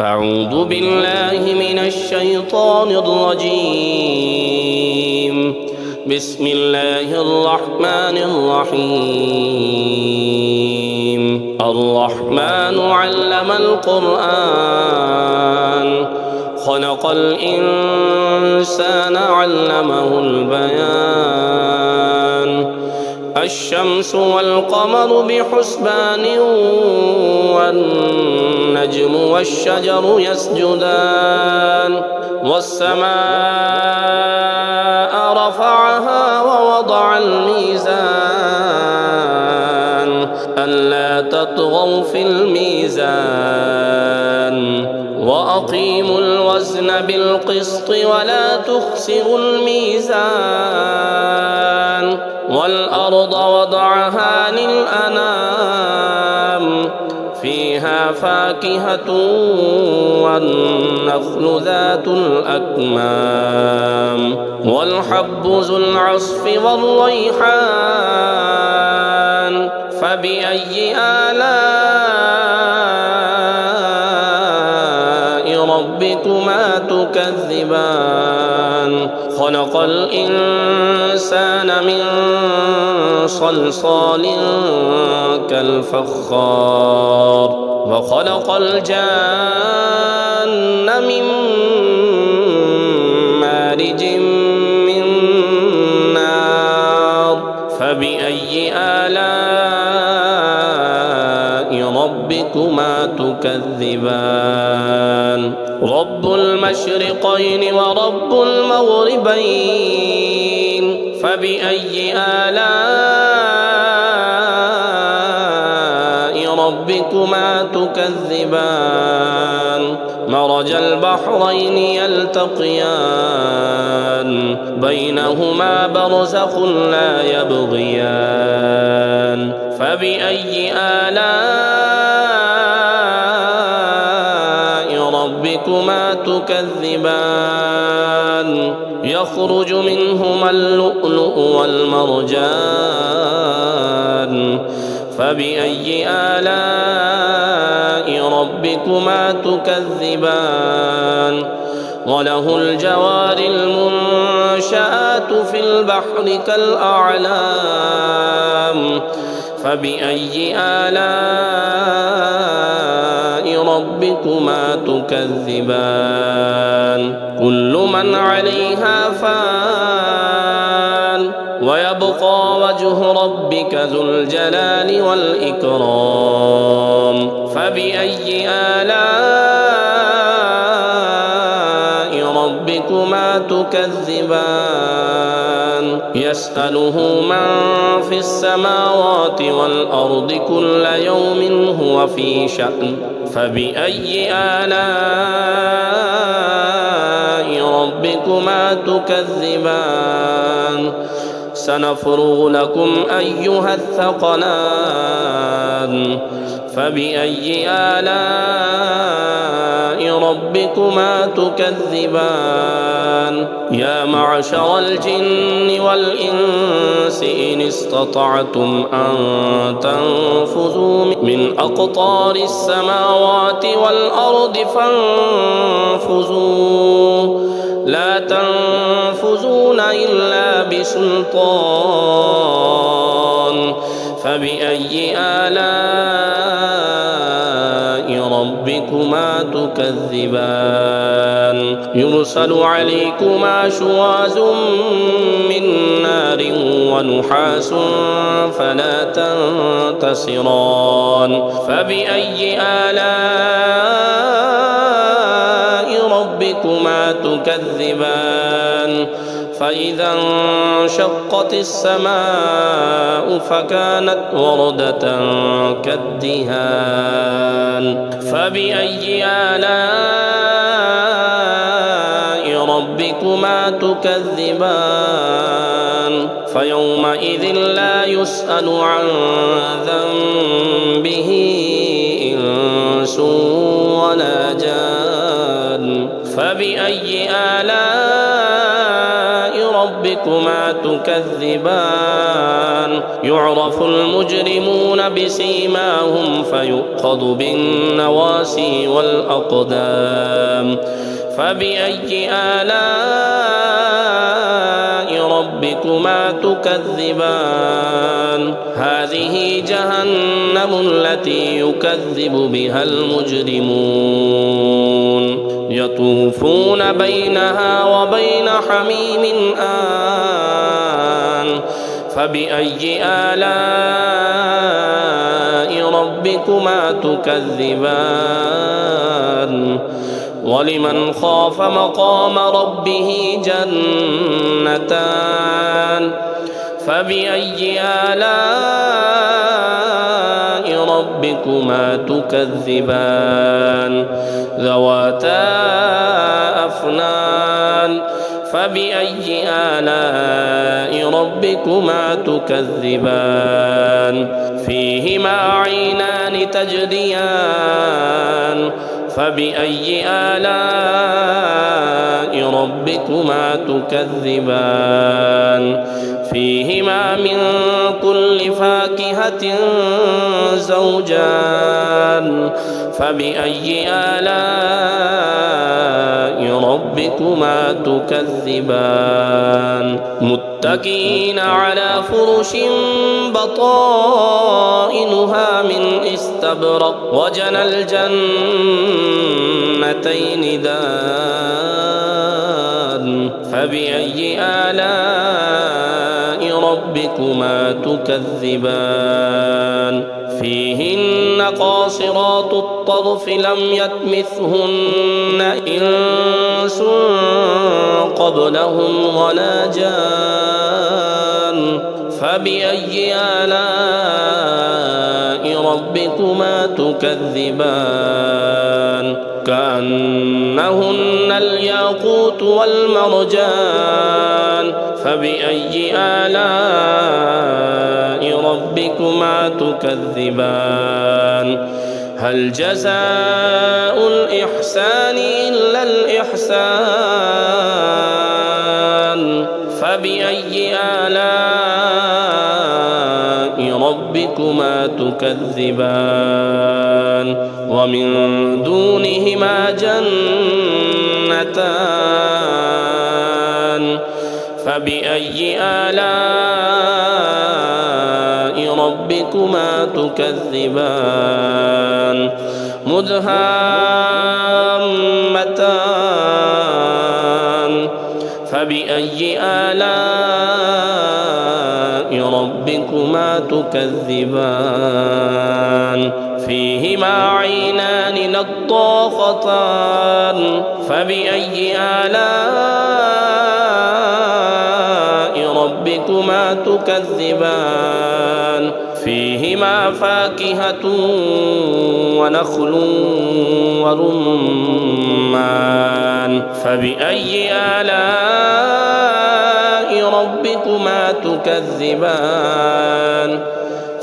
أعوذ بالله من الشيطان الرجيم. بسم الله الرحمن الرحيم. الرحمن علم القرآن خلق الإنسان علمه البيان. الشمس والقمر بحسبان والنجم والشجر يسجدان. والسماء رفعها ووضع الميزان ألا تطغوا في الميزان وأقيموا الوزن بالقسط ولا تخسروا الميزان. والأرض وضعها للأنام فيها فاكهة والنخل ذات الأكمام والحب ذو العصف والريحان. فبأي آلاء ربكما تكذبان؟ خلق الإنسان من صلصال كالفخار وخلق الجان من مارج من نار. فبأي آلاء ربكما تكذبان؟ رب المشرقين ورب المغربين. فبأي آلاء ربكما تكذبان؟ مرج البحرين يلتقيان بينهما برزخ لا يبغيان. فبأي آلاء ربكما تكذبان؟ يخرج منهما اللؤلؤ والمرجان. فبأي آلاء ربكما تكذبان؟ وله الجوار المنشآت في البحر كالأعلام. فبأي آلاء ربكما تكذبان؟ كل من عليها فان ويبقى وجه ربك ذو الجلال والإكرام. فبأي آلاء ربكما تكذبان؟ يسأله من في السماوات والأرض كل يوم هو في شأن. فبأي آلاء ربكما تكذبان؟ سنفرغ لكم أيها الثقلان. فبأي آلاء ربكما تكذبان؟ يا معشر الجن والإنس إن استطعتم أن تنفذوا من أقطار السماوات والأرض فانفذوا لا تنفذون إلا بسلطان. فبأي آلاء ربكما تكذبان؟ يرسل عليكما شواظ من نار ونحاس فلا تنتصران. فبأي آلاء ربكما تكذبان؟ فإذا انشقت السماء فكانت وردة كالدهان. فبأي آلاء ربكما تكذبان؟ فيومئذ لا يسأل عن ذنبه إنس ولا جان. فبأي آلاء ربكما تكذبان يعرف المجرمون بسيماهم فيؤخذ بالنواسي والأقدام فبأي آلاء ربكما تكذبان هذه جهنم التي يكذب بها المجرمون يطوفون بينها وبين حميم آن فبأي آلاء ربكما تكذبان ولمن خاف مقام ربه جنتان فبأي آلاء ربكما تكذبان ذواتا أفنان فبأي آلاء ربكما تكذبان فيهما عينان تجريان فبأي آلاء ربكما تكذبان فيهما من كل فاكهة زوجان فبأي آلاء ربكما تكذبان متكئين على فرش بطائنها من استبرق وجنى الجنتين دان فبأي آلاء ربكما تكذبان فيهن قاصرات الطرف لم يطمثهن إنس قبلهم ولا جان فبأي آلاء ربكما تكذبان كأنهن الياقوت والمرجان فبأي آلاء ربكما تكذبان هل جزاء الإحسان إلا الإحسان فبأي آلاء ربكما تكذبان ومن دونهما جنتان فبأي آلاء ربكما تكذبان مدهامتان فبأي آلاء ربكما تكذبان فيهما عينان نضاختان فبأي آلاء ربكما تكذبان فيهما فاكهة ونخل ورمان فبأي آلاء ربكما تكذبان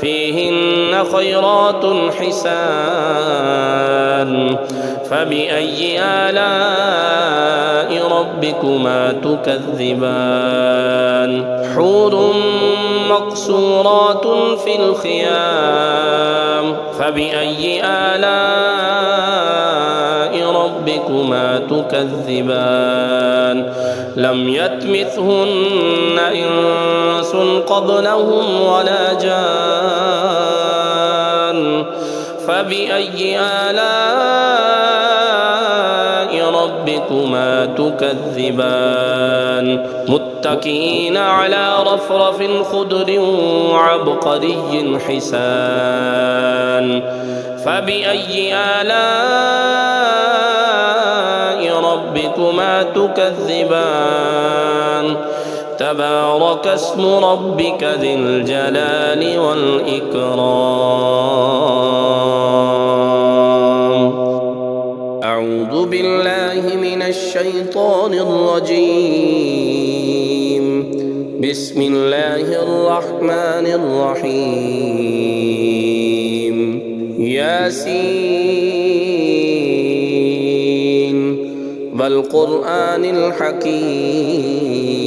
فيهن خيرات حسان فبأي آلاء ربكما تكذبان حور مقصورات في الخيام فبأي آلاء ربكما تكذبان لم يطمثهن إنس قبلهم ولا جان فبأي آلاء ربكما تكذبان متكئين على رفرف خضر وعبقري حسان فبأي آلاء ربكما تكذبان تبارك اسم ربك ذي الجلال والإكرام أعوذ بالله من الشيطان الرجيم بسم الله الرحمن الرحيم ياسين والقرآن الحكيم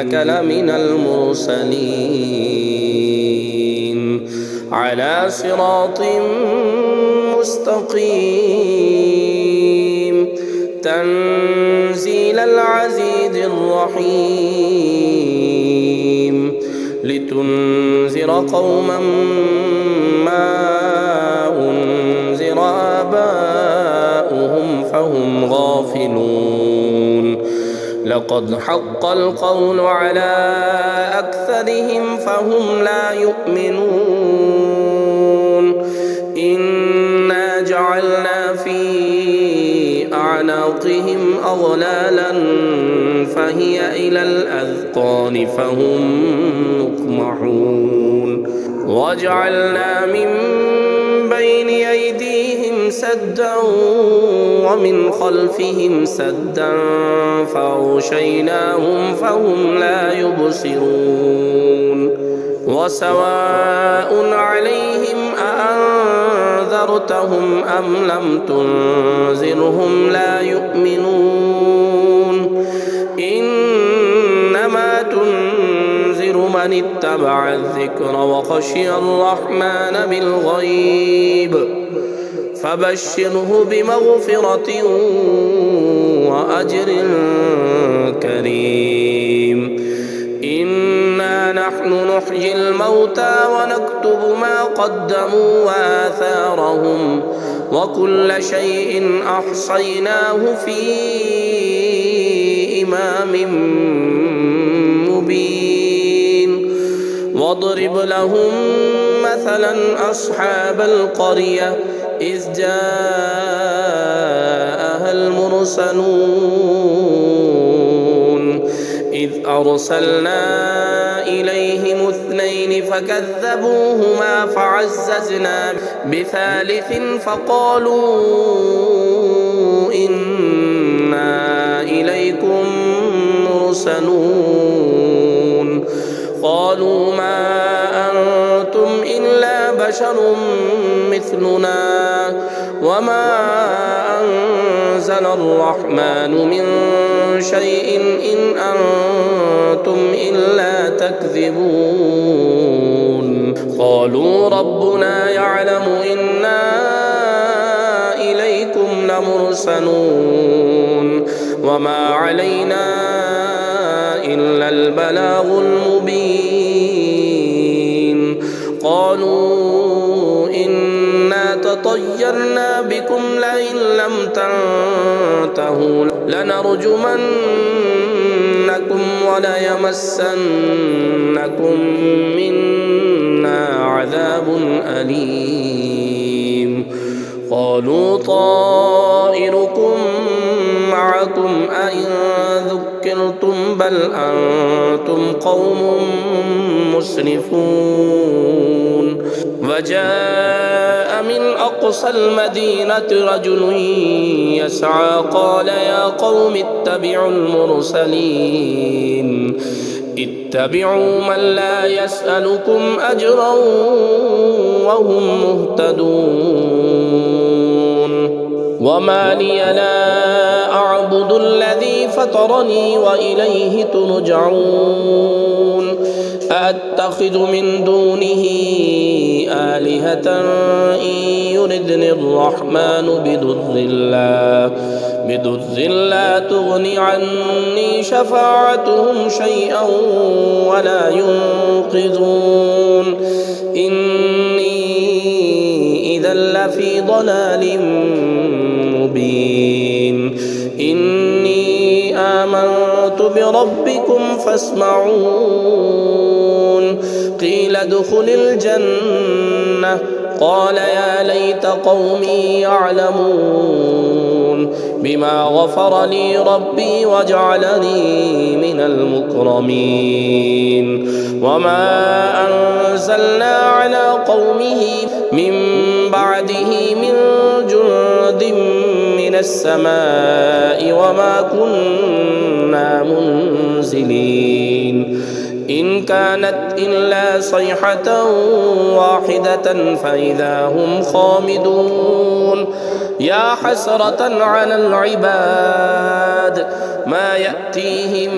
إنك لمن المرسلين على صراط مستقيم تنزيل العزيز الرحيم لتنذر قوما ما أنذر آباؤهم فهم غافلون لقد حق القول على أكثرهم فهم لا يؤمنون إنا جعلنا في أعناقهم أغلالا فهي إلى الأذقان فهم مقمحون وجعلنا من بين أيديهم سدا ومن خلفهم سدا فأغشيناهم فهم لا يبصرون وسواء عليهم أأنذرتهم أم لم تنذرهم لا يؤمنون إنما تنذر من اتبع الذكر وخشي الرحمن بالغيب فبشره بمغفرة وأجر كريم إنا نحن نحيي الموتى ونكتب ما قدموا وآثارهم وكل شيء أحصيناه في إمام مبين واضرب لهم مثلا أصحاب القرية إذ جاءها المرسلون إذ أرسلنا إليهم اثنين فكذبوهما فعززنا بثالث فقالوا إنا إليكم مرسلون قالوا ما أنتم إلا بشر مثلنا وما أنزل الرحمن من شيء إن أنتم إلا تكذبون قالوا ربنا يعلم إنا إليكم لمرسلون وما علينا إلا البلاغ المبين قالوا إنا تطيرنا بكم لئن لم تنتهوا لنرجمنكم وليمسنكم منا عذاب أليم قالوا طائركم معكم أئن ذكرتم بل أنتم قوم مسرفون وجاء من أقصى المدينة رجل يسعى قال يا قوم اتبعوا المرسلين اتبعوا من لا يسألكم أجرا وهم مهتدون وما لي لا أعبد الذي فطرني وإليه ترجعون أأتخذ من دونه آلهة إن يردني الرحمن بضر لا تغني عني شفاعتهم شيئا ولا ينقذون إني إذا لفي ضلال مبين إني آمنت بربكم فاسمعون قيل ادخل الجنة قال يا ليت قومي يعلمون بما غفر لي ربي وجعلني من المكرمين وما أنزلنا على قومه من بعده من جند من السماء وما كنا منزلين إن كانت إلا صيحة واحدة فإذا هم خامدون يا حسرة على العباد ما يأتيهم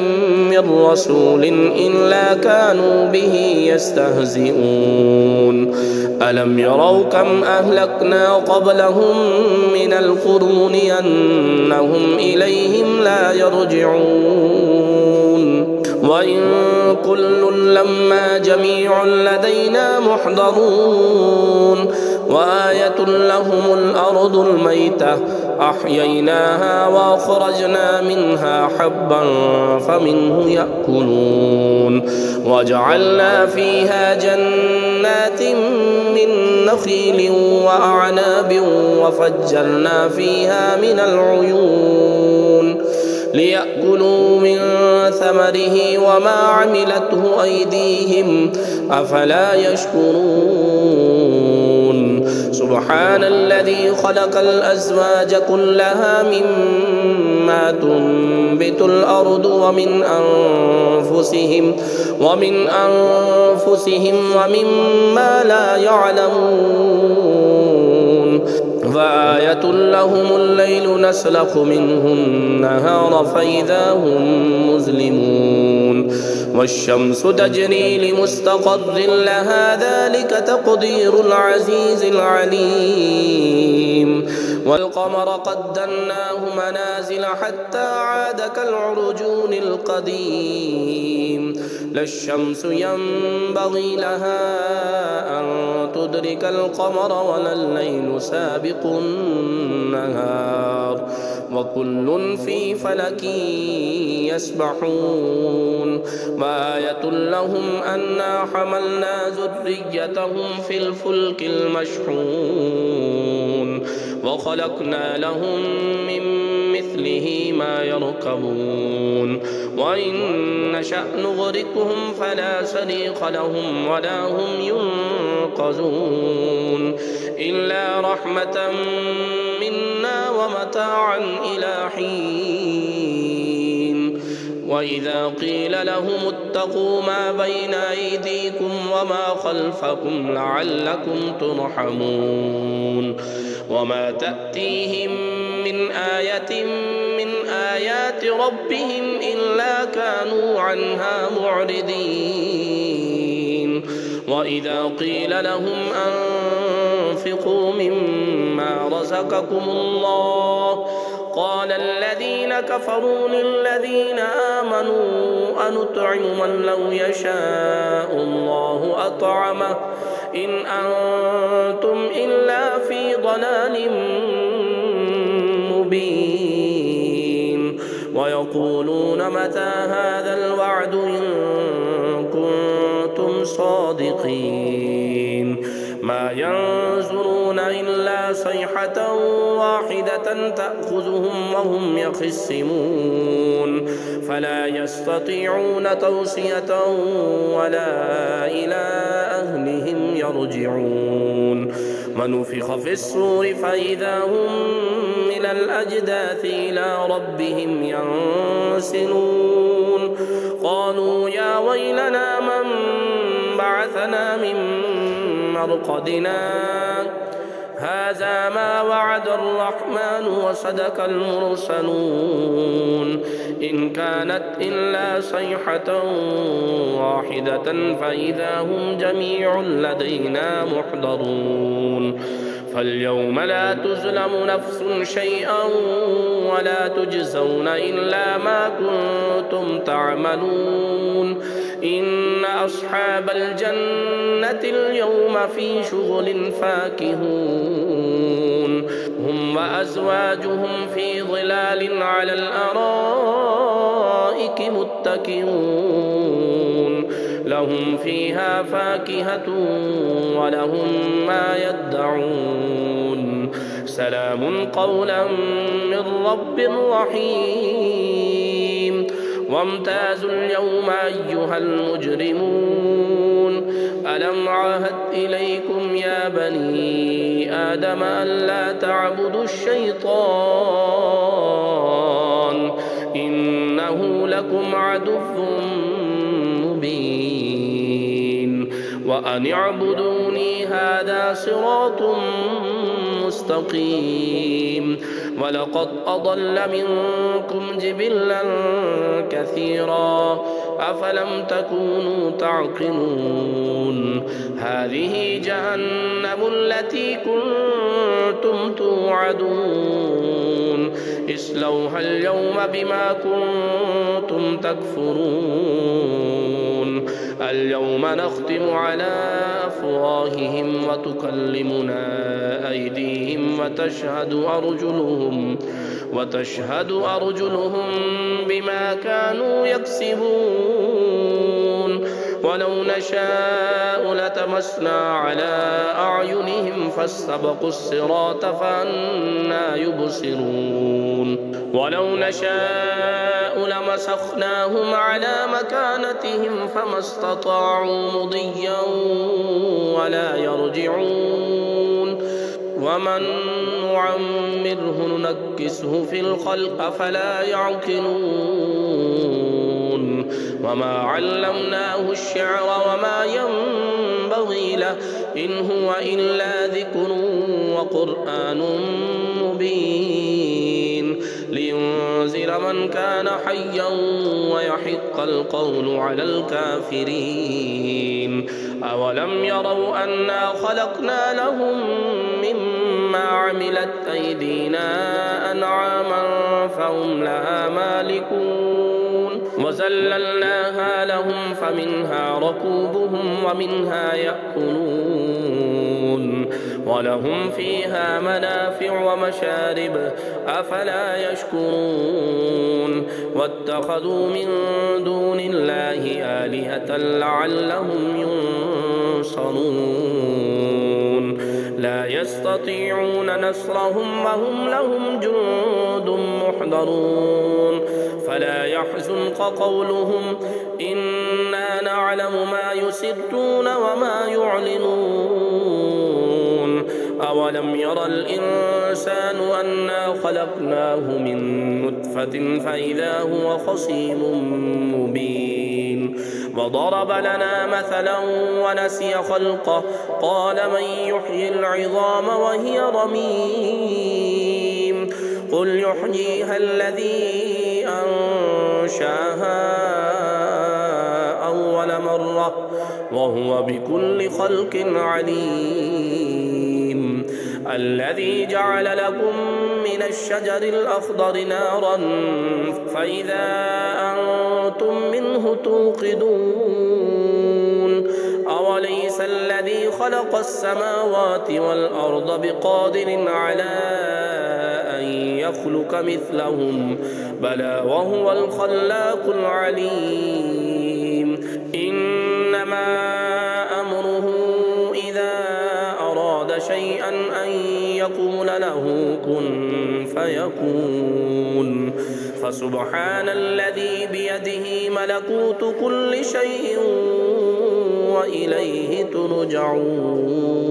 من رسول إلا كانوا به يستهزئون ألم يروا كم أهلكنا قبلهم من القرون أنهم إليهم لا يرجعون وإن كل لما جميع لدينا محضرون وآية لهم الأرض الميتة أحييناها وأخرجنا منها حبا فمنه يأكلون وجعلنا فيها جنات من نخيل وأعناب وفجرنا فيها من العيون ليأكلوا من ثمره وما عملته أيديهم أفلا يشكرون سبحان الذي خلق الأزواج كلها مما تنبت الأرض ومن أنفسهم ومما لا يعلمون فآية لهم الليل نسلخ منه النهار فإذا هم مظلمون والشمس تجري لمستقر لها ذلك تقدير العزيز العليم والقمر قدرناه منازل حتى عاد كالعرجون القديم لا الشمس ينبغي لها أن تدرك القمر ولا الليل سابق النهار وكل في فلك يسبحون وآية لهم أنا حملنا ذريتهم في الفلك المشحون وخلقنا لهم من مثله ما يركبون وإن نشأ نغرقهم فلا صريخ لهم ولا هم ينقذون إلا رحمة منا ومتاعا إلى حين وإذا قيل لهم اتقوا ما بين أيديكم وما خلفكم لعلكم ترحمون وما تأتيهم من آية من آيات ربهم إلا كانوا عنها معرضين وإذا قيل لهم أنفقوا مما رزقكم الله قال الذين كفروا للذين آمنوا أنطعم من لو يشاء الله أطعمه إن أنتم إلا في ضلال مبين ويقولون متى هذا الوعد إن كنتم صادقين ما ينظرون إلا صيحة واحدة تأخذهم وهم يخصمون فلا يستطيعون توصية ولا إلى أهلهم يرجعون ونفخ في الصور فإذا هم من الأجداث إلى ربهم ينسلون قالوا يا ويلنا من بعثنا من مرقدنا هذا ما وعد الرحمن وصدق المرسلون إن كانت إلا صيحة واحدة فإذا هم جميع لدينا محضرون فاليوم لا تظلم نفس شيئا ولا تجزون إلا ما كنتم تعملون إن أصحاب الجنة اليوم في شغل فاكهون هم وأزواجهم في ظلال على الأرائك متكئون لهم فيها فاكهة ولهم ما يدعون سلام قولا من رب رحيم وامتازوا اليوم أيها المجرمون ألم عهد إليكم يا بني آدم ألا تعبدوا الشيطان إنه لكم عدو مبين وأن اعبدوني هذا صراط مستقيم ولقد أضل منكم جبلا كثيرا أفلم تكونوا تعقلون هذه جهنم التي كنتم توعدون اصلوها اليوم بما كنتم تكفرون اليوم نختم على أفواههم وتكلمنا أيديهم وتشهد أرجلهم بما كانوا يكسبون ولو نشاء لتمسنا على أعينهم فاستبقوا الصراط فأنى يبصرون ولو نشاء لمسخناهم على مكانتهم فما استطاعوا مضيا ولا يرجعون ومن نعمره ننكسه في الخلق أفلا يعقلون وما علمناه الشعر وما ينبغي له إن هو إلا ذكر وقرآن مبين لينذر من كان حيا ويحق القول على الكافرين أولم يروا أنا خلقنا لهم مما عملت أيدينا أنعاما فهم لها مالكون وذللناها لهم فمنها ركوبهم ومنها يأكلون ولهم فيها منافع ومشارب أفلا يشكرون واتخذوا من دون الله آلهة لعلهم ينصرون لا يستطيعون نصرهم وهم لهم جند محضرون فلا يحزنك قولهم إنا نعلم ما يسرون وما يعلنون أولم ير الإنسان أنا خلقناه من نطفة فإذا هو خصيم مبين وضرب لنا مثلا ونسي خلقه قال من يحيي العظام وهي رميم قل يحييها الذي أنشاها أول مرة وهو بكل خلق عليم الذي جعل لكم من الشجر الأخضر نارا فإذا أنتم منه توقدون أوليس الذي خلق السماوات والأرض بقادر على أن يخلق مثلهم بلى وهو الخلاق العليم إنما أمره إذا أراد شيئا أن يقول له كن فيكون فسبحان الذي بيده ملكوت كل شيء وإليه ترجعون.